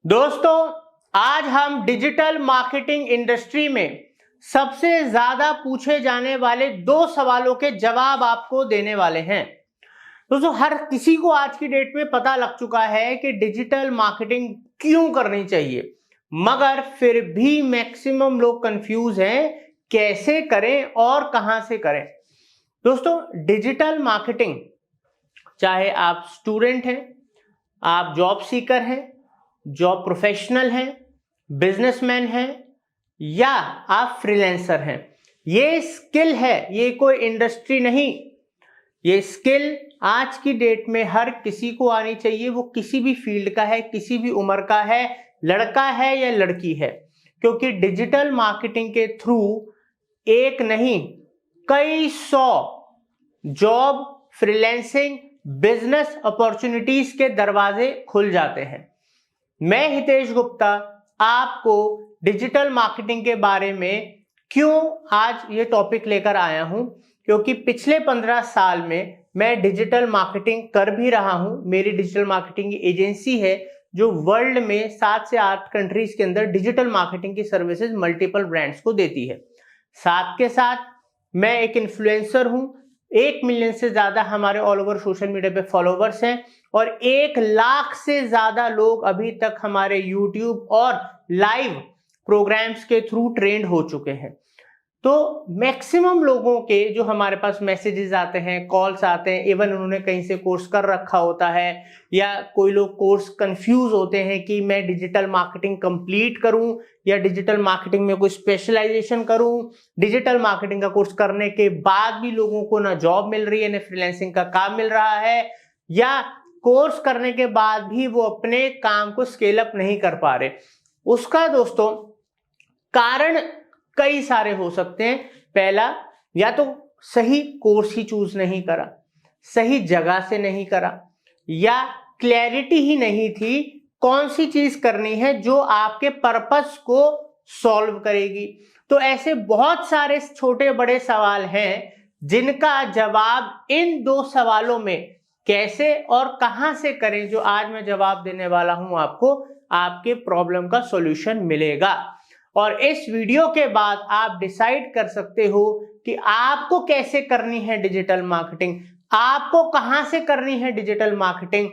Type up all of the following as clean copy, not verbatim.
दोस्तों, आज हम डिजिटल मार्केटिंग इंडस्ट्री में सबसे ज्यादा पूछे जाने वाले 2 सवालों के जवाब आपको देने वाले हैं। दोस्तों, हर किसी को आज की डेट में पता लग चुका है कि डिजिटल मार्केटिंग क्यों करनी चाहिए, मगर फिर भी मैक्सिमम लोग कंफ्यूज हैं कैसे करें और कहां से करें। दोस्तों, डिजिटल मार्केटिंग, चाहे आप स्टूडेंट हैं, आप जॉब सीकर हैं, जॉब प्रोफेशनल हैं, बिजनेसमैन हैं या आप फ्रीलांसर हैं, ये स्किल है, ये कोई इंडस्ट्री नहीं। ये स्किल आज की डेट में हर किसी को आनी चाहिए, वो किसी भी फील्ड का है, किसी भी उम्र का है, लड़का है या लड़की है, क्योंकि डिजिटल मार्केटिंग के थ्रू एक नहीं कई 100 जॉब, फ्रीलांसिंग, बिजनेस अपॉर्चुनिटीज के दरवाजे खुल जाते हैं। मैं हितेश गुप्ता आपको डिजिटल मार्केटिंग के बारे में क्यों आज ये टॉपिक लेकर आया हूं, क्योंकि पिछले 15 साल में मैं डिजिटल मार्केटिंग कर भी रहा हूं। मेरी डिजिटल मार्केटिंग की एजेंसी है जो वर्ल्ड में 7 से 8 कंट्रीज के अंदर डिजिटल मार्केटिंग की सर्विसेज मल्टीपल ब्रांड्स को देती है। साथ के साथ मैं एक इन्फ्लुएंसर हूं। 1 मिलियन से ज्यादा हमारे ऑल ओवर सोशल मीडिया पे फॉलोवर्स हैं और 1 लाख से ज्यादा लोग अभी तक हमारे यूट्यूब और लाइव प्रोग्राम्स के थ्रू ट्रेंड हो चुके हैं। तो मैक्सिमम लोगों के जो हमारे पास मैसेजेस आते हैं, कॉल्स आते हैं, इवन उन्होंने कहीं से कोर्स कर रखा होता है या कोई लोग कोर्स कंफ्यूज होते हैं कि मैं डिजिटल मार्केटिंग कंप्लीट करूं या डिजिटल मार्केटिंग में कोई स्पेशलाइजेशन करूं। डिजिटल मार्केटिंग का कोर्स करने के बाद भी लोगों को ना जॉब मिल रही है, ना फ्रीलांसिंग का काम मिल रहा है, या कोर्स करने के बाद भी वो अपने काम को स्केल अप नहीं कर पा रहे। उसका दोस्तों कारण कई सारे हो सकते हैं। पहला, या तो सही कोर्स ही चूज नहीं करा, सही जगह से नहीं करा, या क्लैरिटी ही नहीं थी कौन सी चीज करनी है जो आपके पर्पस को सॉल्व करेगी। तो ऐसे बहुत सारे छोटे बड़े सवाल हैं जिनका जवाब इन 2 सवालों में कैसे और कहां से करें, जो आज मैं जवाब देने वाला हूं आपको, आपके प्रॉब्लम का सॉल्यूशन मिलेगा। और इस वीडियो के बाद आप डिसाइड कर सकते हो कि आपको कैसे करनी है डिजिटल मार्केटिंग, आपको कहां से करनी है डिजिटल मार्केटिंग,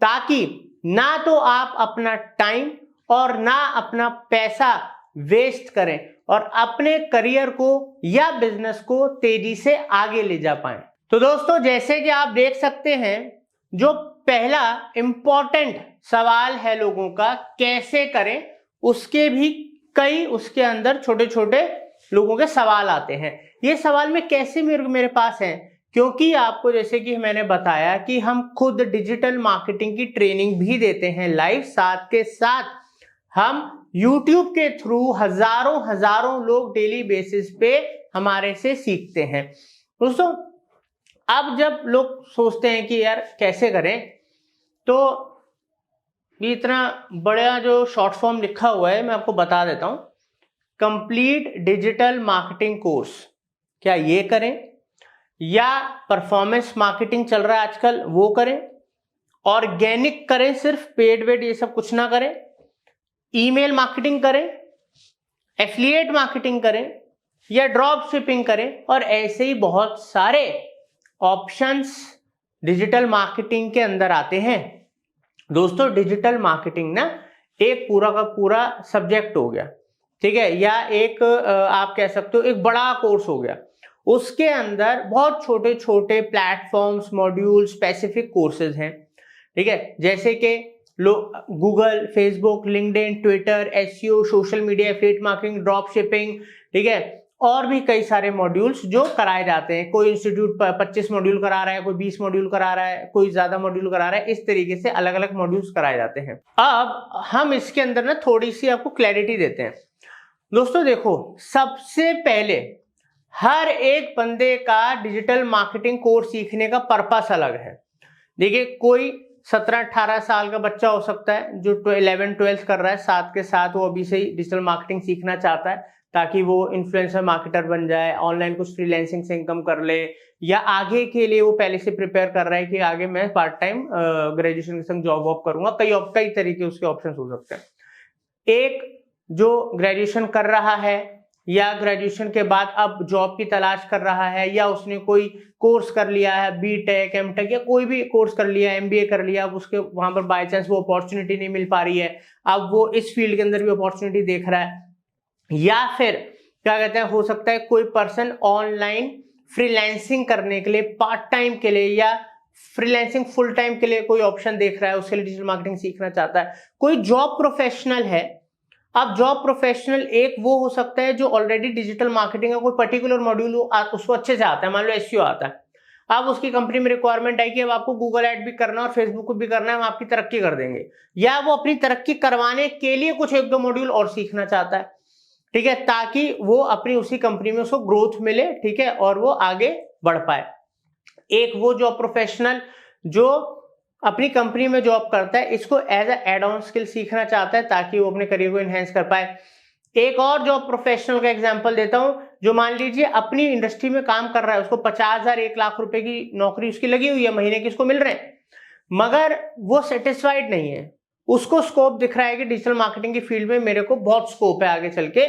ताकि ना तो आप अपना टाइम और ना अपना पैसा वेस्ट करें और अपने करियर को या बिजनेस को तेजी से आगे ले जा पाएं। तो दोस्तों, जैसे कि आप देख सकते हैं, जो पहला इंपॉर्टेंट सवाल है लोगों का, कैसे करें, उसके भी कई उसके अंदर छोटे छोटे लोगों के सवाल आते हैं। ये सवाल में कैसे मेरे पास हैं, क्योंकि आपको जैसे कि मैंने बताया कि हम खुद डिजिटल मार्केटिंग की ट्रेनिंग भी देते हैं लाइव, साथ के साथ हम YouTube के थ्रू हजारों लोग डेली बेसिस पे हमारे से सीखते हैं। दोस्तों, अब जब लोग सोचते हैं कि यार कैसे करें, तो ये इतना बड़ा जो शॉर्ट फॉर्म लिखा हुआ है मैं आपको बता देता हूं। कंप्लीट डिजिटल मार्केटिंग कोर्स, क्या ये करें, या परफॉर्मेंस मार्केटिंग चल रहा है आजकल वो करें, ऑर्गेनिक करें, सिर्फ पेड वेड ये सब कुछ ना करें, ईमेल मार्केटिंग करें, एफिलिएट मार्केटिंग करें, या ड्रॉप शिपिंग करें, और ऐसे ही बहुत सारे ऑप्शंस डिजिटल मार्केटिंग के अंदर आते हैं। दोस्तों, डिजिटल मार्केटिंग ना एक पूरा का पूरा सब्जेक्ट हो गया, ठीक है, या एक आप कह सकते हो एक बड़ा कोर्स हो गया। उसके अंदर बहुत छोटे छोटे प्लेटफॉर्म्स, मॉड्यूल, स्पेसिफिक कोर्सेज हैं, ठीक है, जैसे कि Google, Facebook, LinkedIn, Twitter, SEO, social media, affiliate marketing, drop shipping, ठीक है, और भी कई सारे मॉड्यूल्स जो कराए जाते हैं। कोई इंस्टीट्यूट 25 मॉड्यूल करा रहा है, कोई 20 मॉड्यूल करा रहा है, कोई ज्यादा मॉड्यूल करा रहा है, इस तरीके से अलग अलग मॉड्यूल्स कराए जाते हैं। अब हम इसके अंदर ना थोड़ी सी आपको क्लैरिटी देते हैं। दोस्तों देखो, सबसे पहले हर एक बंदे का डिजिटल मार्केटिंग कोर्स सीखने का पर्पस अलग है। देखिए, कोई 17-18 साल का बच्चा हो सकता है जो 11-12 कर रहा है, साथ के साथ वो अभी से ही डिजिटल मार्केटिंग सीखना चाहता है, ताकि वो इन्फ्लुएंसर मार्केटर बन जाए, ऑनलाइन कुछ फ्रीलांसिंग से इनकम कर ले, या आगे के लिए वो पहले से प्रिपेयर कर रहा है कि आगे मैं पार्ट टाइम ग्रेजुएशन के संग जॉब वॉब करूंगा। कई तरीके उसके ऑप्शन हो सकते हैं। एक जो ग्रेजुएशन कर रहा है या ग्रेजुएशन के बाद अब जॉब की तलाश कर रहा है, या उसने कोई कोर्स कर लिया है, बीटेक, एमटेक या कोई भी कोर्स कर लिया, एमबीए कर लिया, अब उसके वहां पर बाय चांस वो अपॉर्चुनिटी नहीं मिल पा रही है, अब वो इस फील्ड के अंदर भी अपॉर्चुनिटी देख रहा है। या फिर क्या कहते हैं, हो सकता है कोई पर्सन ऑनलाइन फ्रीलांसिंग करने के लिए, पार्ट टाइम के लिए या फ्रीलांसिंग फुल टाइम के लिए कोई ऑप्शन देख रहा है, उसके लिए डिजिटल मार्केटिंग सीखना चाहता है। कोई जॉब प्रोफेशनल है। अब जॉब प्रोफेशनल एक वो हो सकता है जो ऑलरेडी डिजिटल मार्केटिंग का कोई पर्टिकुलर मॉड्यूल उसको अच्छे से आता है, मान लो एसईओ आता है, अब उसकी कंपनी में रिक्वायरमेंट है कि अब आपको गूगल ऐड भी करना और फेसबुक को भी करना है, हम आपकी तरक्की कर देंगे, या वो अपनी तरक्की करवाने के लिए कुछ एक दो मॉड्यूल और सीखना चाहता है, ठीक है, ताकि वो अपनी उसी कंपनी में उसको ग्रोथ मिले, ठीक है, और वो आगे बढ़ पाए। एक वो जॉब प्रोफेशनल जो अपनी कंपनी में जॉब करता है, इसको as a add on skill सीखना चाहता है ताकि वो अपने करियर को एनहेंस कर पाए। एक और जॉब प्रोफेशनल का एग्जांपल देता हूं, जो मान लीजिए अपनी इंडस्ट्री में काम कर रहा है, उसको 50,000 1 लाख रुपए की नौकरी उसकी लगी हुई है, महीने की उसको मिल रहे हैं, मगर वो सेटिस्फाइड नहीं है, उसको स्कोप दिख रहा है कि डिजिटल मार्केटिंग की फील्ड में मेरे को बहुत स्कोप है आगे चल के,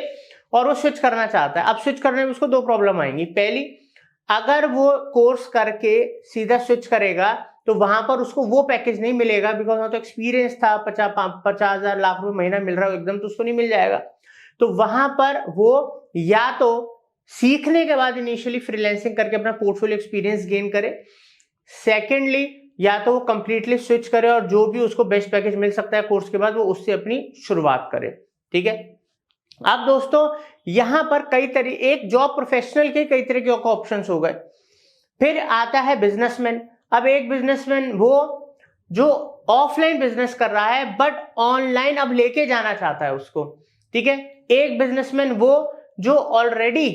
और वो स्विच करना चाहता है। अब स्विच करने में उसको दो प्रॉब्लम आएंगी। पहली, अगर वो कोर्स करके सीधा स्विच करेगा तो वहां पर उसको वो पैकेज नहीं मिलेगा, बिकॉज वहां तो एक्सपीरियंस था, 50,000 लाख रुपए महीना मिल रहा है, एकदम तो उसको नहीं मिल जाएगा। तो वहां पर वो या तो सीखने के बाद इनिशियली फ्रीलांसिंग करके अपना पोर्टफोलियो एक्सपीरियंस गेन करे, सेकेंडली या तो वो कंप्लीटली स्विच करे और जो भी उसको बेस्ट पैकेज मिल सकता है कोर्स के बाद वो उससे अपनी शुरुआत करे, ठीक है। अब दोस्तों यहां पर एक जॉब प्रोफेशनल के कई तरह के ऑप्शंस हो गए। फिर आता है बिजनेसमैन। अब एक बिजनेसमैन वो जो ऑफलाइन बिजनेस कर रहा है बट ऑनलाइन अब लेके जाना चाहता है उसको, ठीक है। एक बिजनेसमैन वो जो ऑलरेडी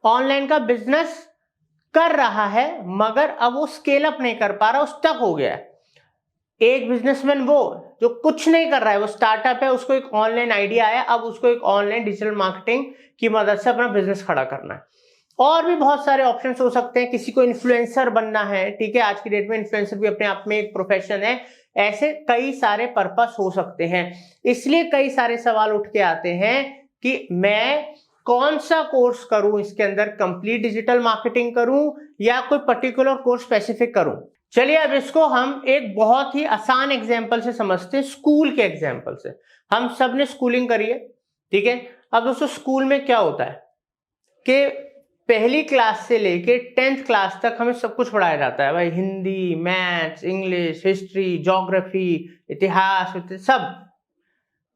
ऑनलाइन का बिजनेस कर रहा है मगर अब वो स्केल अप नहीं कर पा रहा, वो स्टक हो गया है। एक बिजनेसमैन वो जो कुछ नहीं कर रहा है, वो स्टार्टअप है, उसको एक ऑनलाइन आइडिया आया, अब उसको एक ऑनलाइन डिजिटल मार्केटिंग की मदद से अपना बिजनेस खड़ा करना है। और भी बहुत सारे ऑप्शंस हो सकते हैं। किसी को इन्फ्लुएंसर बनना है, ठीक है, आज की डेट में इन्फ्लुएंसर भी अपने आप में एक प्रोफेशन है। ऐसे कई सारे पर्पस हो सकते हैं। इसलिए कई सारे सवाल उठ के आते हैं कि मैं कौन सा कोर्स करूं, इसके अंदर कंप्लीट डिजिटल मार्केटिंग करूं या कोई पर्टिकुलर कोर्स स्पेसिफिक करूं। चलिए अब इसको हम एक बहुत ही आसान एग्जाम्पल से समझते हैं, स्कूल के एग्जाम्पल से। हम सब ने स्कूलिंग करी है, ठीक है। अब दोस्तों स्कूल में क्या होता है कि पहली क्लास से लेके 10th क्लास तक हमें सब कुछ पढ़ाया जाता है भाई, Hindi, maths, English, history, geography, इतिहास, सब।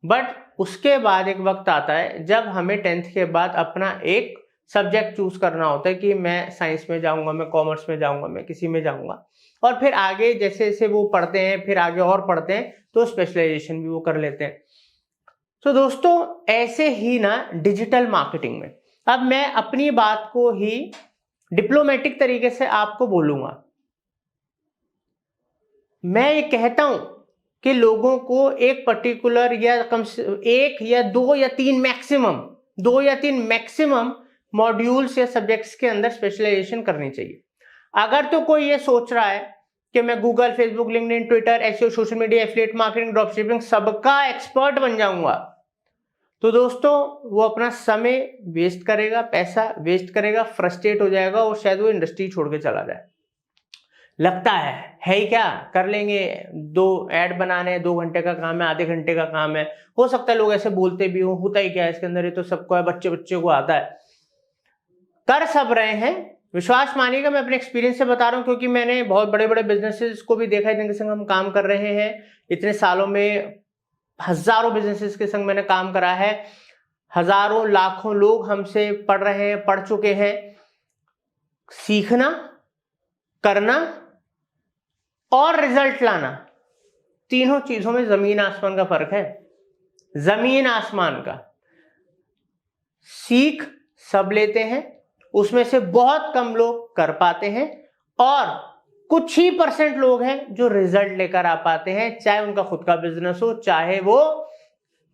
बट उसके बाद एक वक्त आता है जब हमें 10th के बाद अपना एक सब्जेक्ट चूज करना होता है कि मैं साइंस में जाऊंगा, मैं कॉमर्स में जाऊंगा, मैं किसी में जाऊंगा। और फिर आगे जैसे जैसे वो पढ़ते हैं, फिर आगे और पढ़ते हैं तो स्पेशलाइजेशन भी वो कर लेते हैं। तो दोस्तों ऐसे ही ना डिजिटल मार्केटिंग में, अब मैं अपनी बात को ही डिप्लोमेटिक तरीके से आपको बोलूंगा। मैं ये कहता हूं कि लोगों को एक पर्टिकुलर या एक या दो या तीन मैक्सिमम मॉड्यूल्स या सब्जेक्ट्स के अंदर स्पेशलाइजेशन करनी चाहिए। अगर तो कोई ये सोच रहा है कि मैं Google, Facebook, LinkedIn, Twitter, SEO, social media, affiliate marketing, dropshipping सबका एक्सपर्ट बन जाऊंगा, तो दोस्तों वो अपना समय वेस्ट करेगा, पैसा वेस्ट करेगा, फ्रस्ट्रेट हो जाएगा और शायद वो इंडस्ट्री छोड़ के चला जाए। लगता है ही क्या, कर लेंगे, 2 ऐड बनाने 2 घंटे का काम है, आधे घंटे का काम है। हो सकता है लोग ऐसे बोलते भी हो, होता ही क्या है इसके अंदर, ये तो सबको है, बच्चे को आता है। कर सब रहे हैं, विश्वास मानिएगा, मैं अपने एक्सपीरियंस से बता रहा हूं, क्योंकि मैंने बहुत बड़े बड़े बिजनेसेस को भी देखा है जिनके संग हम काम कर रहे हैं। इतने सालों में हजारों बिजनेसेस के संग मैंने काम करा है, हजारों लाखों लोग हमसे पढ़ रहे हैं, पढ़ चुके हैं। सीखना, करना और रिजल्ट लाना, तीनों चीजों में जमीन आसमान का फर्क है, जमीन आसमान का। सीख सब लेते हैं, उसमें से बहुत कम लोग कर पाते हैं, और कुछ ही % लोग हैं जो रिजल्ट लेकर आ पाते हैं, चाहे उनका खुद का बिजनेस हो, चाहे वो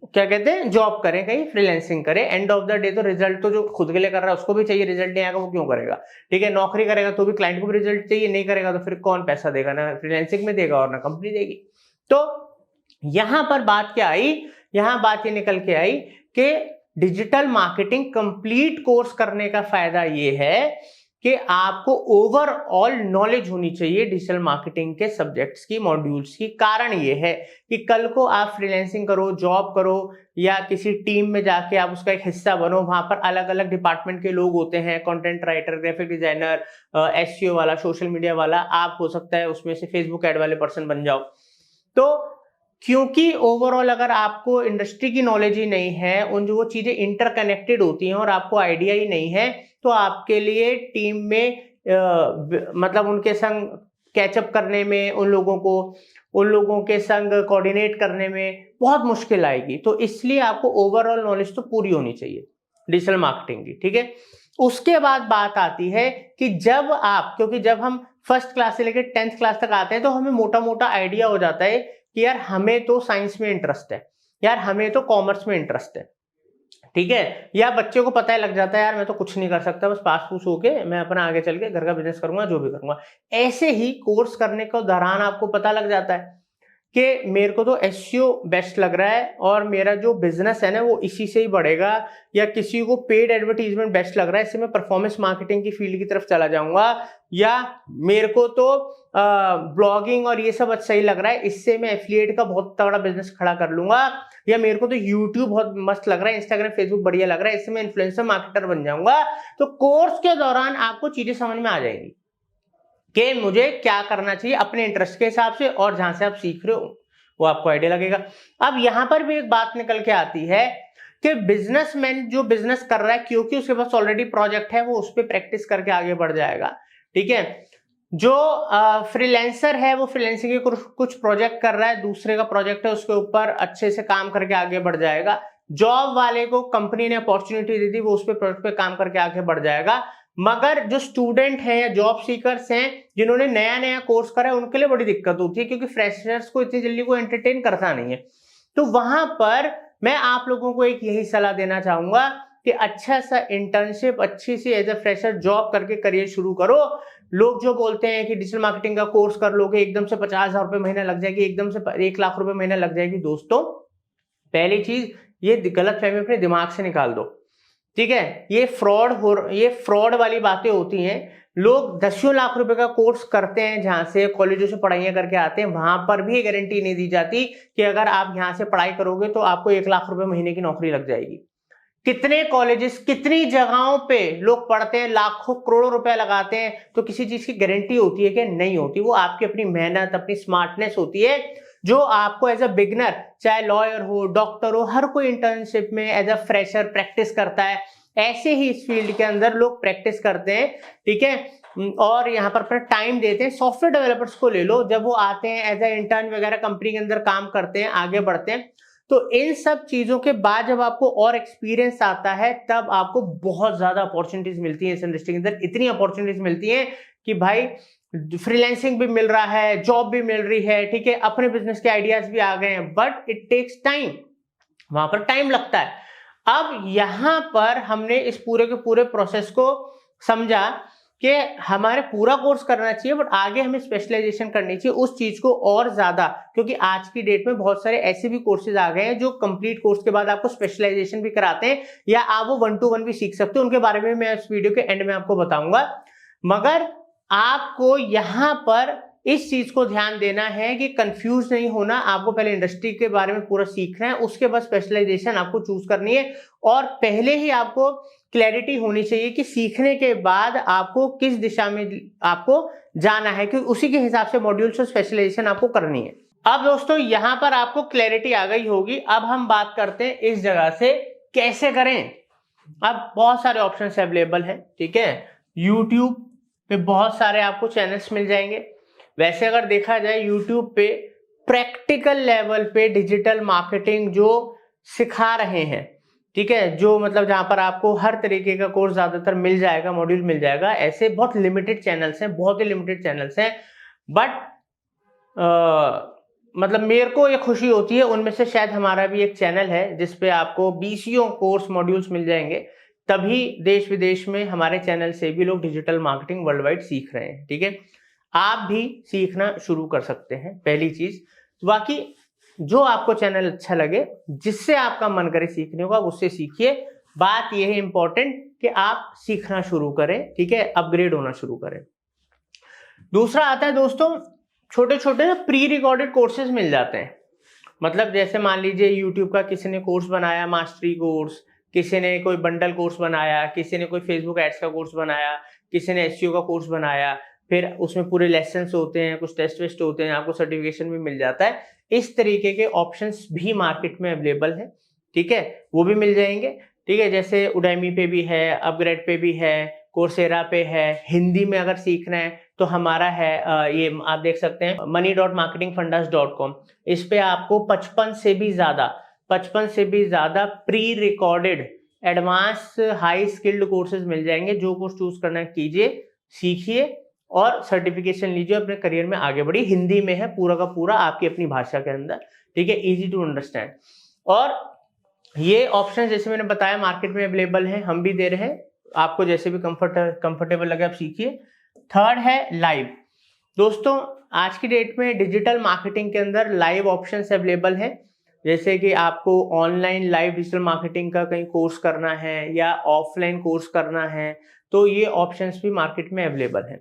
क्या कहते हैं, जॉब करें, कहीं फ्रीलांसिंग करें। एंड ऑफ द डे तो रिजल्ट तो जो खुद के लिए कर रहा है उसको भी चाहिए, रिजल्ट नहीं आएगा वो क्यों करेगा, ठीक है। नौकरी करेगा तो भी क्लाइंट को भी रिजल्ट चाहिए, नहीं करेगा तो फिर कौन पैसा देगा, ना फ्रीलांसिंग में देगा और ना कंपनी देगी। तो यहां पर बात क्या आई, यहां बात ये निकल के आई कि डिजिटल मार्केटिंग कंप्लीट कोर्स करने का फायदा ये है कि आपको ओवरऑल नॉलेज होनी चाहिए डिजिटल मार्केटिंग के सब्जेक्ट्स की, मॉड्यूल्स की। कारण ये है कि कल को आप फ्रीलांसिंग करो, जॉब करो, या किसी टीम में जाके आप उसका एक हिस्सा बनो, वहां पर अलग अलग डिपार्टमेंट के लोग होते हैं, content writer, graphic designer, SEO वाला, सोशल मीडिया वाला, आप हो सकता है उसमें से फेसबुक एड वाले पर्सन बन जाओ। तो क्योंकि ओवरऑल अगर आपको इंडस्ट्री की नॉलेज ही नहीं है, उन जो वो चीजें इंटरकनेक्टेड होती हैं और आपको आइडिया ही नहीं है, तो आपके लिए टीम में मतलब उनके संग कैचअप करने में, उन लोगों के संग कोऑर्डिनेट करने में बहुत मुश्किल आएगी। तो इसलिए आपको ओवरऑल नॉलेज तो पूरी होनी चाहिए डिजिटल मार्केटिंग की, ठीक है। उसके बाद बात आती है कि जब आप, क्योंकि जब हम फर्स्ट क्लास से लेकर 10th क्लास तक आते हैं तो हमें मोटा मोटा आइडिया हो जाता है कि यार हमें तो साइंस में इंटरेस्ट है, यार हमें तो कॉमर्स में इंटरेस्ट है, ठीक है। या बच्चे को पता है, लग जाता है यार मैं तो कुछ नहीं कर सकता, बस पास पूस होके मैं अपना आगे चल के घर का बिजनेस करूंगा, जो भी करूंगा। ऐसे ही कोर्स करने के दौरान आपको पता लग जाता है कि मेरे को तो एसईओ बेस्ट लग रहा है और मेरा जो बिजनेस है ना वो इसी से ही बढ़ेगा, या किसी को पेड एडवर्टीजमेंट बेस्ट लग रहा है, इससे मैं परफॉर्मेंस मार्केटिंग की फील्ड की तरफ चला जाऊंगा, या मेरे को तो ब्लॉगिंग और ये सब अच्छा ही लग रहा है, इससे मैं एफिलिएट का बहुत तगड़ा बिजनेस खड़ा कर लूंगा, या मेरे को तो यूट्यूब बहुत मस्त लग रहा है, इंस्टाग्राम फेसबुक बढ़िया लग रहा है, इससे मैं इन्फ्लुएंसर मार्केटर बन जाऊंगा। तो कोर्स के दौरान आपको चीजें समझ में आ जाएंगी कि मुझे क्या करना चाहिए अपने इंटरेस्ट के हिसाब से, और जहां से आप सीख रहे हो वो आपको आइडिया लगेगा। अब यहां पर भी एक बात निकल के आती है कि बिजनेसमैन जो बिजनेस कर रहा है, क्योंकि उसके पास ऑलरेडी प्रोजेक्ट है, वो उस पर प्रैक्टिस करके आगे बढ़ जाएगा, ठीक है। जो फ्रीलांसर है वो फ्रीलांसिंग के कुछ प्रोजेक्ट कर रहा है, दूसरे का प्रोजेक्ट है, उसके ऊपर अच्छे से काम करके आगे बढ़ जाएगा। जॉब वाले को कंपनी ने अपॉर्चुनिटी दी थी, वो उस पे प्रोजेक्ट पे काम करके आगे बढ़ जाएगा। मगर जो स्टूडेंट हैं या जॉब सीकर्स हैं जिन्होंने नया नया कोर्स करा है, उनके लिए बड़ी दिक्कत होती है, क्योंकि फ्रेशर्स को इतनी जल्दी को एंटरटेन करता नहीं है। तो वहां पर मैं आप लोगों को एक यही सलाह देना चाहूंगा कि अच्छा सा इंटर्नशिप, अच्छी सी एज ए फ्रेशर जॉब करके करियर शुरू करो। लोग जो बोलते हैं कि डिजिटल मार्केटिंग का कोर्स कर लोगे एकदम से 50,000 रुपए महीना लग जाएगी, एकदम से 1 लाख रुपए महीना लग जाएगी, दोस्तों पहली चीज ये गलत फहमी अपने दिमाग से निकाल दो, ठीक है। ये फ्रॉड वाली बातें होती हैं। लोग 10 लाख रुपए का कोर्स करते हैं, जहां से कॉलेजों से पढ़ाइयां करके आते हैं, वहां पर भी गारंटी नहीं दी जाती कि अगर आप यहां से पढ़ाई करोगे तो आपको 1 लाख रुपए महीने की नौकरी लग जाएगी। कितने कॉलेजेस, कितनी जगहों पे लोग पढ़ते हैं, लाखों करोड़ों रुपए लगाते हैं, तो किसी चीज की गारंटी होती है कि नहीं होती। वो आपकी अपनी मेहनत, अपनी स्मार्टनेस होती है, जो आपको एज अ बिगनर, चाहे लॉयर हो, डॉक्टर हो, हर कोई इंटर्नशिप में एज अ फ्रेशर प्रैक्टिस करता है। ऐसे ही इस फील्ड के अंदर लोग प्रैक्टिस करते हैं, ठीक है, और यहाँ पर अपना टाइम देते हैं। सॉफ्टवेयर डेवलपर्स को ले लो, जब वो आते हैं एज ए इंटर्न वगैरह कंपनी के अंदर काम करते हैं, आगे बढ़ते हैं, तो इन सब चीजों के बाद जब आपको और एक्सपीरियंस आता है, तब आपको बहुत ज्यादा अपॉर्चुनिटीज मिलती है इस इंडस्ट्री के अंदर। इतनी अपॉर्चुनिटीज मिलती हैं कि भाई फ्रीलांसिंग भी मिल रहा है, जॉब भी मिल रही है, ठीक है, अपने बिजनेस के आइडियाज भी आ गए हैं, बट इट टेक्स टाइम, वहां पर टाइम लगता है। अब यहां पर हमने इस पूरे के पूरे प्रोसेस को समझा कि हमारे पूरा कोर्स करना चाहिए, बट आगे हमें स्पेशलाइजेशन करनी चाहिए उस चीज को और ज्यादा, क्योंकि आज की डेट में बहुत सारे ऐसे भी कोर्सेज आ गए हैं जो कंप्लीट कोर्स के बाद आपको स्पेशलाइजेशन भी कराते हैं, या आप वो 1-to-1 भी सीख सकते हो। उनके बारे में मैं इस वीडियो के एंड में आपको बताऊंगा। मगर आपको यहां पर इस चीज को ध्यान देना है कि कंफ्यूज नहीं होना। आपको पहले इंडस्ट्री के बारे में पूरा सीखना है, उसके बाद स्पेशलाइजेशन आपको चूज करनी है, और पहले ही आपको क्लैरिटी होनी चाहिए कि सीखने के बाद आपको किस दिशा में आपको जाना है, क्योंकि उसी के हिसाब से मॉड्यूल्स और स्पेशलाइजेशन आपको करनी है। अब दोस्तों यहां पर आपको क्लैरिटी आ गई होगी। अब हम बात करते हैं इस जगह से कैसे करें। अब बहुत सारे ऑप्शंस अवेलेबल हैं, ठीक है। यूट्यूब पे बहुत सारे आपको चैनल्स मिल जाएंगे। वैसे अगर देखा जाए यूट्यूब पे प्रैक्टिकल लेवल पे डिजिटल मार्केटिंग जो सिखा रहे हैं, ठीक है, जो मतलब जहां पर आपको हर तरीके का कोर्स ज्यादातर मिल जाएगा, मॉड्यूल मिल जाएगा, ऐसे बहुत लिमिटेड चैनल्स हैं, बहुत ही लिमिटेड चैनल्स हैं। बट मतलब मेरे को ये खुशी होती है, उनमें से शायद हमारा भी एक चैनल है जिसपे आपको बीसीओ कोर्स मॉड्यूल्स मिल जाएंगे, तभी देश विदेश में हमारे चैनल से भी लोग डिजिटल मार्केटिंग वर्ल्ड वाइड सीख रहे हैं। ठीक है, आप भी सीखना शुरू कर सकते हैं, पहली चीज। बाकी जो आपको चैनल अच्छा लगे, जिससे आपका मन करे सीखने का, उससे सीखिए। बात यह है इंपॉर्टेंट कि आप सीखना शुरू करें, ठीक है, अपग्रेड होना शुरू करें। दूसरा आता है दोस्तों, छोटे छोटे ना प्री रिकॉर्डेड कोर्सेज मिल जाते हैं। मतलब जैसे मान लीजिए यूट्यूब का किसी ने कोर्स बनाया, मास्टरी कोर्स, किसी ने कोई बंडल कोर्स बनाया, किसी ने कोई फेसबुक एड्स का कोर्स बनाया, किसी ने एसईओ का कोर्स बनाया, फिर उसमें पूरे लेसन्स होते हैं, कुछ टेस्ट वेस्ट होते हैं, आपको सर्टिफिकेशन भी मिल जाता है। इस तरीके के ऑप्शंस भी मार्केट में अवेलेबल है, ठीक है, वो भी मिल जाएंगे। ठीक है, जैसे उडेमी पे भी है, अपग्रेड पे भी है, कोर्सेरा पे है। हिंदी में अगर सीखना है तो हमारा है ये आप देख सकते हैं money.marketingfundas.com। इस पे आपको 55 से भी ज्यादा pre recorded advance high skilled courses मिल जाएंगे। जो कोर्स चूज करना है कीजिए, सीखिए और सर्टिफिकेशन लीजिए, अपने करियर में आगे बढ़िए। हिंदी में है पूरा का पूरा, आपकी अपनी भाषा के अंदर, ठीक है, इजी टू अंडरस्टैंड। और ये ऑप्शन जैसे मैंने बताया मार्केट में अवेलेबल है, हम भी दे रहे हैं, आपको जैसे भी कंफर्टेबल लगे आप सीखिए। थर्ड है लाइव। दोस्तों आज की डेट में डिजिटल मार्केटिंग के अंदर लाइव ऑप्शंस अवेलेबल हैं। जैसे कि आपको ऑनलाइन लाइव डिजिटल मार्केटिंग का कहीं कोर्स करना है या ऑफलाइन कोर्स करना है, तो ये ऑप्शंस भी मार्केट में अवेलेबल हैं।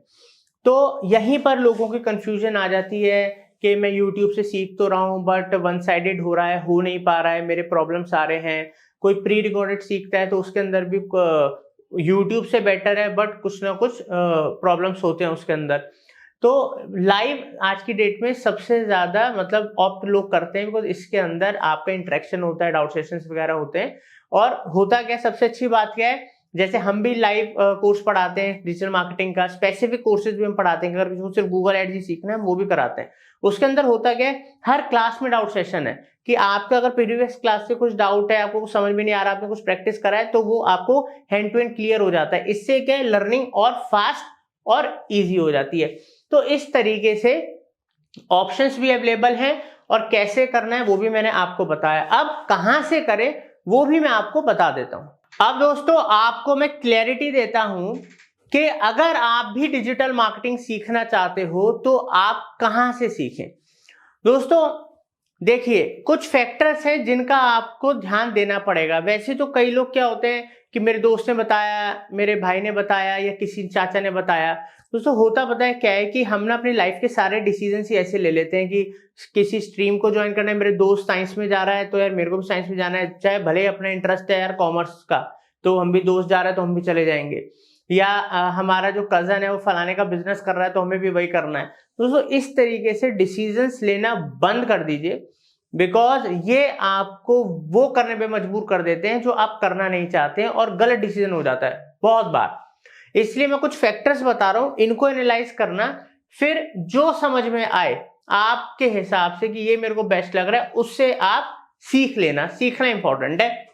तो यहीं पर लोगों की कंफ्यूजन आ जाती है कि मैं यूट्यूब से सीख तो रहा हूँ बट वन साइडेड हो रहा है, हो नहीं पा रहा है, मेरे प्रॉब्लम्स आ रहे हैं। कोई प्री रिकॉर्डेड सीखता है तो उसके अंदर भी यूट्यूब से बेटर है बट कुछ ना कुछ प्रॉब्लम्स होते हैं उसके अंदर। तो लाइव आज की डेट में सबसे ज्यादा मतलब ऑप्ट लोग करते हैं, बिकॉज इसके अंदर आपका इंटरेक्शन होता है, डाउट सेशंस वगैरह होते हैं। और होता क्या, सबसे अच्छी बात क्या है, जैसे हम भी लाइव कोर्स पढ़ाते हैं डिजिटल मार्केटिंग का, स्पेसिफिक कोर्सेज भी हम पढ़ाते हैं। अगर किसी को सिर्फ गूगल एड्स ही सीखना है वो भी कराते हैं। उसके अंदर होता क्या है, हर क्लास में डाउट सेशन है कि आपका अगर प्रीवियस क्लास से कुछ डाउट है, आपको कुछ समझ में नहीं आ रहा, आपने कुछ प्रैक्टिस करा है, तो वो आपको हैंड टू हैंड क्लियर हो जाता है। इससे क्या है, लर्निंग और फास्ट और इजी हो जाती है। तो इस तरीके से ऑप्शंस भी अवेलेबल हैं और कैसे करना है वो भी मैंने आपको बताया। अब कहां से करें वो भी मैं आपको बता देता हूं। अब दोस्तों आपको मैं क्लैरिटी देता हूं कि अगर आप भी डिजिटल मार्केटिंग सीखना चाहते हो तो आप कहां से सीखें। दोस्तों देखिए, कुछ फैक्टर्स हैं जिनका आपको ध्यान देना पड़ेगा। वैसे तो कई लोग क्या होते हैं कि मेरे दोस्त ने बताया, मेरे भाई ने बताया या किसी चाचा ने बताया। दोस्तों होता पता है क्या है कि हम ना अपनी लाइफ के सारे डिसीजन ही ऐसे ले लेते हैं कि किसी स्ट्रीम को ज्वाइन करना है, मेरे दोस्त साइंस में जा रहा है तो यार मेरे को भी साइंस में जाना है, चाहे भले अपना इंटरेस्ट है यार कॉमर्स का, तो हम भी दोस्त जा रहे हैं तो हम भी चले जाएंगे। या हमारा जो कजन है वो फलाने का बिजनेस कर रहा है तो हमें भी वही करना है। दोस्तों इस तरीके से डिसीजंस लेना बंद कर दीजिए, बिकॉज ये आपको वो करने पे मजबूर कर देते हैं जो आप करना नहीं चाहते हैं और गलत डिसीजन हो जाता है बहुत बार। इसलिए मैं कुछ फैक्टर्स बता रहा हूं, इनको एनालाइज करना, फिर जो समझ में आए आपके हिसाब से कि ये मेरे को बेस्ट लग रहा है उससे आप सीख लेना। सीखना इंपॉर्टेंट है।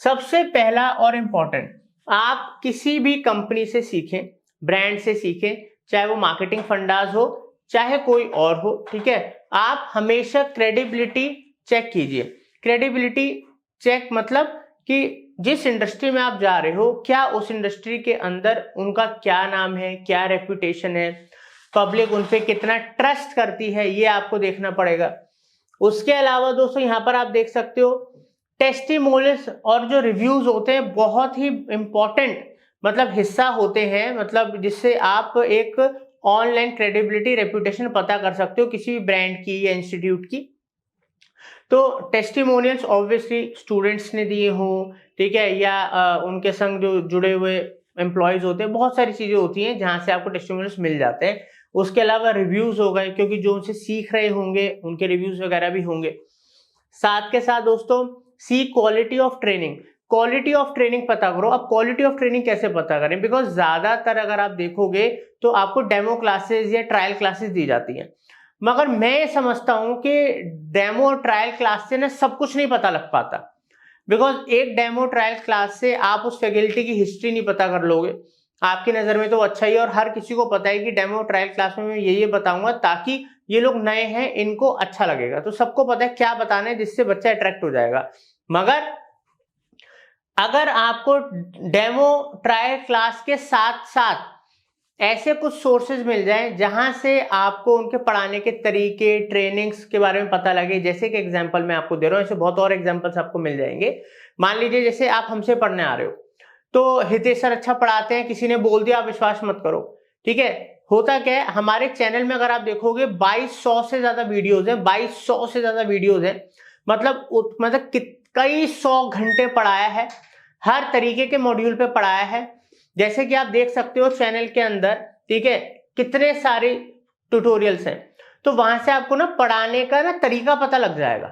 सबसे पहला और इंपॉर्टेंट, आप किसी भी कंपनी से सीखें, ब्रांड से सीखें, चाहे वो मार्केटिंग फंडास हो चाहे कोई और हो, ठीक है, आप हमेशा क्रेडिबिलिटी चेक कीजिए। क्रेडिबिलिटी चेक मतलब कि जिस इंडस्ट्री में आप जा रहे हो, क्या उस इंडस्ट्री के अंदर उनका क्या नाम है, क्या रेपुटेशन है, पब्लिक उन पे कितना ट्रस्ट करती है, ये आपको देखना पड़ेगा। उसके अलावा दोस्तों यहाँ पर आप देख सकते हो टेस्टिमोनियल्स और जो रिव्यूज होते हैं बहुत ही इंपॉर्टेंट मतलब हिस्सा होते हैं, मतलब जिससे आप एक ऑनलाइन क्रेडिबिलिटी रेपुटेशन पता कर सकते हो किसी भी ब्रांड की या इंस्टीट्यूट की। तो टेस्टिमोनियल्स ऑब्वियसली स्टूडेंट्स ने दिए हो, ठीक है, या उनके संग जो जुड़े हुए एम्प्लॉयज होते हैं, बहुत सारी चीजें होती हैं जहां से आपको टेस्टिमोनियल्स मिल जाते हैं। उसके अलावा रिव्यूज हो गए, क्योंकि जो उनसे सीख रहे होंगे उनके रिव्यूज वगैरह भी होंगे। साथ के साथ दोस्तों see quality of training. Quality of training पता करो। अब क्वालिटी ऑफ ट्रेनिंग कैसे पता करें, बिकॉज ज्यादातर अगर आप देखोगे तो आपको डेमो क्लासेस या ट्रायल क्लासेस दी जाती हैं, मगर मैं समझता हूं कि डेमो और ट्रायल क्लास से ना सब कुछ नहीं पता लग पाता। बिकॉज एक डेमो ट्रायल क्लास से आप उस फैकल्टी की हिस्ट्री नहीं पता कर लोगे। आपकी नजर में तो अच्छा ही है और हर किसी को पता है कि डेमो ट्रायल क्लास में मैं ये बताऊंगा ताकि ये लोग नए हैं, इनको अच्छा लगेगा, तो सबको पता है क्या बताना है जिससे बच्चा अट्रैक्ट हो जाएगा। मगर अगर आपको डेमो ट्रायल क्लास के साथ साथ ऐसे कुछ सोर्सेज मिल जाएं जहां से आपको उनके पढ़ाने के तरीके, ट्रेनिंग्स के बारे में पता लगे, जैसे कि एग्जांपल मैं आपको दे रहा हूं, ऐसे बहुत और एग्जांपल्स आपको मिल जाएंगे। मान लीजिए जैसे आप हमसे पढ़ने आ रहे हो, तो हितेश सर अच्छा पढ़ाते हैं, किसी ने बोल दिया, आप विश्वास मत करो, ठीक है। होता क्या है, हमारे चैनल में अगर आप देखोगे 2200 से ज्यादा वीडियोज हैं, 2200 से ज्यादा वीडियोज हैं, मतलब कई 100 घंटे पढ़ाया है, हर तरीके के मॉड्यूल पे पढ़ाया है। जैसे कि आप देख सकते हो चैनल के अंदर, ठीक है, कितने सारे ट्यूटोरियल्स हैं, तो वहां से आपको ना पढ़ाने का ना तरीका पता लग जाएगा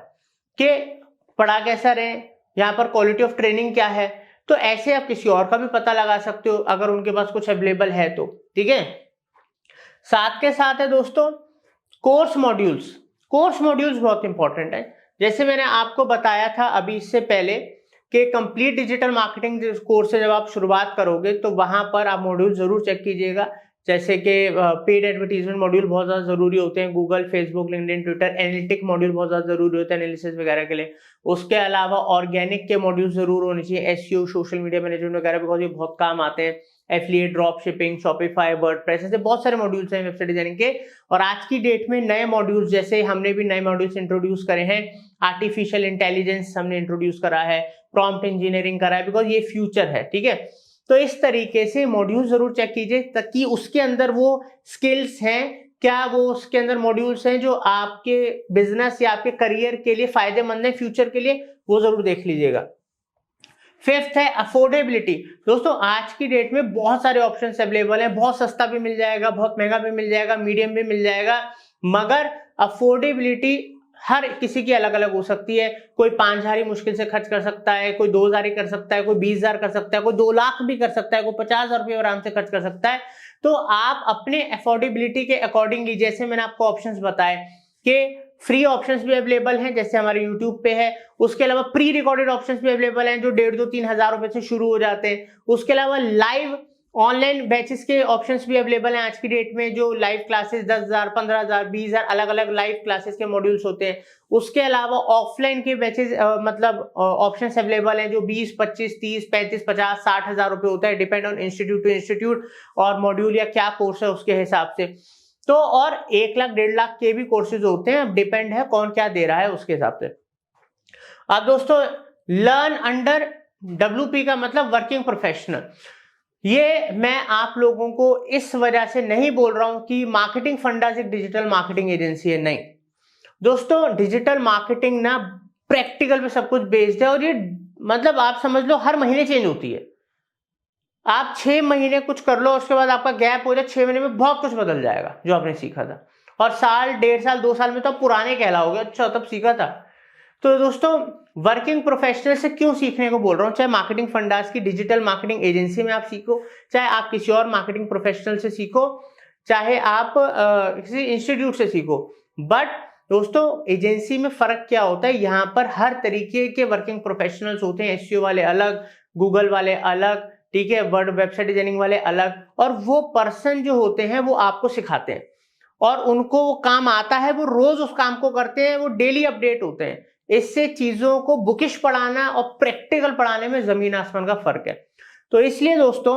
कि पढ़ा कैसा रहे, यहाँ पर क्वालिटी ऑफ ट्रेनिंग क्या है। तो ऐसे आप किसी और का भी पता लगा सकते हो अगर उनके पास कुछ अवेलेबल है तो, ठीक है। साथ के साथ है दोस्तों कोर्स मॉड्यूल्स। कोर्स मॉड्यूल्स बहुत इंपॉर्टेंट है। जैसे मैंने आपको बताया था अभी इससे पहले कि कंप्लीट डिजिटल मार्केटिंग कोर्स से जब आप शुरुआत करोगे तो वहां पर आप मॉड्यूल जरूर चेक कीजिएगा, जैसे कि पेड एडवर्टीजमेंट मॉड्यूल बहुत ज्यादा जरूरी होते हैं, Google, Facebook, LinkedIn, Twitter, analytic module बहुत ज्यादा जरूरी होते हैं एनालिसिस वगैरह के लिए। उसके अलावा ऑर्गेनिक के मॉड्यूल जरूर होने चाहिए, एसईओ, सोशल मीडिया मैनेजमेंट वगैरह, बिकॉज ये बहुत काम आते हैं। Affiliate, drop shipping, Shopify, WordPress, ऐसे बहुत सारे मॉड्यूल्स हैं वेबसाइट डिजाइनिंग के। और आज की डेट में नए मॉड्यूल्स, जैसे हमने भी नए मॉड्यूल्स इंट्रोड्यूस करे हैं, आर्टिफिशियल इंटेलिजेंस हमने इंट्रोड्यूस करा है, प्रॉम्प्ट इंजीनियरिंग करा है, बिकॉज ये फ्यूचर है, ठीक है। तो इस तरीके से मॉड्यूल जरूर चेक कीजिए ताकि उसके अंदर वो स्किल्स हैं क्या, वो उसके अंदर मॉड्यूल्स हैं जो आपके बिजनेस या आपके करियर के लिए फायदेमंद है, फ्यूचर के लिए, वो जरूर देख लीजिएगा। फिफ्थ है अफोर्डेबिलिटी। दोस्तों आज की डेट में बहुत सारे ऑप्शंस अवेलेबल हैं, बहुत सस्ता भी मिल जाएगा, बहुत महंगा भी मिल जाएगा, मीडियम भी मिल जाएगा, मगर अफोर्डेबिलिटी हर किसी की अलग अलग हो सकती है। कोई 5,000 ही मुश्किल से खर्च कर सकता है, कोई 2,000 ही कर सकता है, कोई 20,000 कर सकता है, कोई 2 लाख भी कर सकता है, कोई 50,000 रुपये आराम से खर्च कर सकता है। तो आप अपने अफोर्डेबिलिटी के अकॉर्डिंगली, जैसे मैंने आपको ऑप्शंस बताए कि फ्री ऑप्शंस भी अवेलेबल हैं जैसे हमारे यूट्यूब पे है, उसके अलावा प्री रिकॉर्डेड ऑप्शंस भी अवेलेबल हैं जो 1,500-3 हजार रुपए से शुरू हो जाते हैं। उसके अलावा लाइव ऑनलाइन बैचेस के ऑप्शंस भी अवेलेबल हैं आज की डेट में, जो लाइव क्लासेस 10,000, 15,000, 20,000 अलग अलग लाइव क्लासेस के मॉड्यूल्स होते हैं। उसके अलावा ऑफलाइन के बैचेस मतलब ऑप्शंस अवेलेबल हैं जो 20, 25, 30, 35, 50, 60 हजार रुपए होता है, depend on institute to institute और मॉड्यूल या क्या कोर्स है उसके हिसाब से। तो और 1 लाख 1.5 लाख के भी कोर्सेज होते हैं, अब डिपेंड है कौन क्या दे रहा है उसके हिसाब से। अब दोस्तों लर्न अंडर WP का मतलब वर्किंग प्रोफेशनल। ये मैं आप लोगों को इस वजह से नहीं बोल रहा हूं कि मार्केटिंग फंडास एक डिजिटल मार्केटिंग एजेंसी है, नहीं दोस्तों। डिजिटल मार्केटिंग ना प्रैक्टिकल पे सब कुछ बेस्ड है, और ये मतलब आप समझ लो हर महीने चेंज होती है। आप 6 महीने कुछ कर लो, उसके बाद आपका गैप हो जाए, 6 महीने में बहुत कुछ बदल जाएगा जो आपने सीखा था, और साल, 1.5 साल, 2 साल में तो आप पुराने कहलाओगे, अच्छा तब सीखा था। तो दोस्तों वर्किंग प्रोफेशनल से क्यों सीखने को बोल रहा हूं, चाहे मार्केटिंग फंडास की डिजिटल मार्केटिंग एजेंसी में आप सीखो, चाहे आप किसी और मार्केटिंग प्रोफेशनल से सीखो, चाहे आप किसी इंस्टीट्यूट से सीखो, बट दोस्तों एजेंसी में फर्क क्या होता है, यहाँ पर हर तरीके के वर्किंग प्रोफेशनल्स होते हैं, एसईओ वाले अलग, गूगल वाले अलग, ठीक है, वर्ड वेबसाइट डिजाइनिंग वाले अलग, और वो पर्सन जो होते हैं वो आपको सिखाते हैं और उनको वो काम आता है, वो रोज उस काम को करते हैं, वो डेली अपडेट होते हैं। इससे चीजों को बुकिश पढ़ाना और प्रैक्टिकल पढ़ाने में जमीन आसमान का फर्क है। तो इसलिए दोस्तों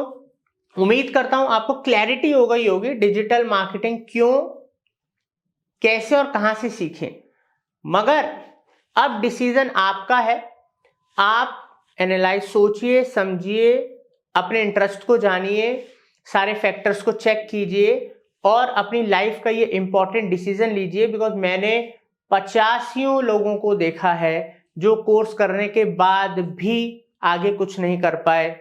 उम्मीद करता हूं आपको क्लैरिटी हो गई होगी डिजिटल मार्केटिंग क्यों, कैसे और कहां से सीखें। मगर अब डिसीजन आपका है, आप एनालाइज, सोचिए, समझिए, अपने इंटरेस्ट को जानिए, सारे फैक्टर्स को चेक कीजिए और अपनी लाइफ का ये इंपॉर्टेंट डिसीजन लीजिए। बिकॉज मैंने 85 लोगों को देखा है जो कोर्स करने के बाद भी आगे कुछ नहीं कर पाए,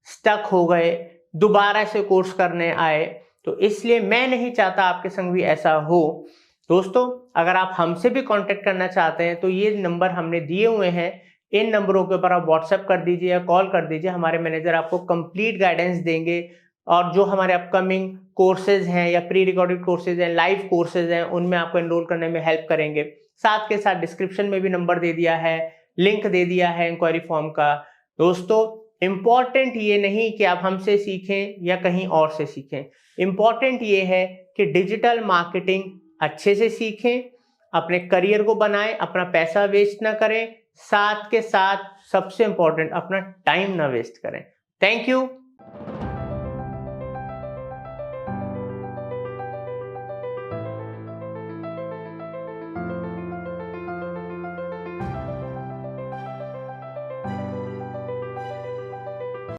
स्टक हो गए, दोबारा से कोर्स करने आए। तो इसलिए मैं नहीं चाहता आपके संग भी ऐसा हो। दोस्तों अगर आप हमसे भी कांटेक्ट करना चाहते हैं तो ये नंबर हमने दिए हुए हैं, इन नंबरों के ऊपर आप व्हाट्सएप कर दीजिए या कॉल कर दीजिए, हमारे मैनेजर आपको कंप्लीट गाइडेंस देंगे। और जो हमारे अपकमिंग कोर्सेज हैं या प्री रिकॉर्डेड कोर्सेज हैं, लाइव कोर्सेज हैं, उनमें आपको एनरोल करने में हेल्प करेंगे। साथ के साथ डिस्क्रिप्शन में भी नंबर दे दिया है, लिंक दे दिया है इंक्वायरी फॉर्म का। दोस्तों इंपॉर्टेंट ये नहीं कि आप हमसे सीखें या कहीं और से सीखें, इंपॉर्टेंट ये है कि डिजिटल मार्केटिंग अच्छे से सीखें, अपने करियर को बनाएं, अपना पैसा वेस्ट ना करें, साथ के साथ सबसे इंपॉर्टेंट अपना टाइम ना वेस्ट करें। Thank you.